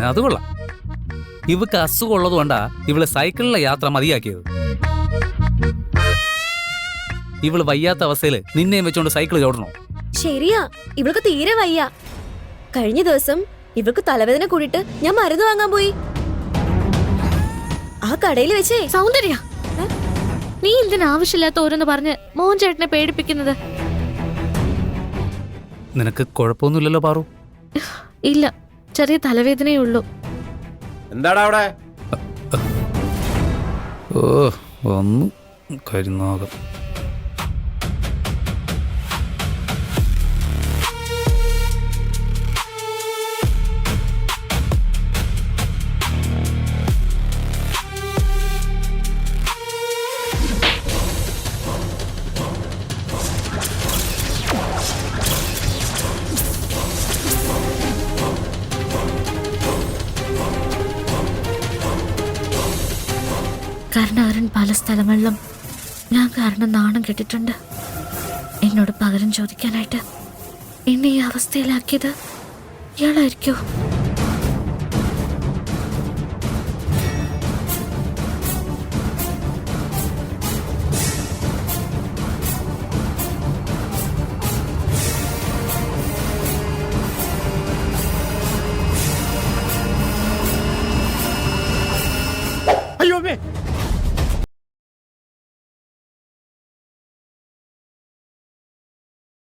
അത് കൊള്ളാം. ഇവക്ക് അസുഖമുള്ളത് കൊണ്ടാ ഇവള് സൈക്കിളിലെ യാത്ര മതിയാക്കിയത്. ഇവള് വയ്യാത്ത അവസ്ഥയില് നിന്നെയും വെച്ചോണ്ട് സൈക്കിൾ ചോടണോ? ശരിയാ, ഇവൾക്ക് തീരെ വയ്യ. കഴിഞ്ഞ ദിവസം ഇവൾക്ക് തലവേദന കൂടിയിട്ട് ഞാൻ മരുന്ന് വാങ്ങാൻ പോയി. ആ കടയിൽ വെച്ചേ. സൗന്ദര്യ, നീ എന്തിനാവശ്യമില്ലാത്ത ഓരോന്ന് പറഞ്ഞ് മോഹൻ ചേട്ടനെ പേടിപ്പിക്കുന്നത്? നിനക്ക് കുഴപ്പമൊന്നുമില്ലല്ലോ പാറു? ഇല്ല, ചെറിയ തലവേദനയേ ഉള്ളൂ. എന്താടാ അവിടെ? ഓ, വന്നു കരുനാഗം. കരുണാകരൻ പല സ്ഥലങ്ങളിലും ഞാൻ കാരണം നാണം കെട്ടിട്ടുണ്ട്. എന്നോട് പകരം ചോദിക്കാനായിട്ട് എന്നെ ഈ അവസ്ഥയിലാക്കിയത് ഇയാളായിരിക്കോ?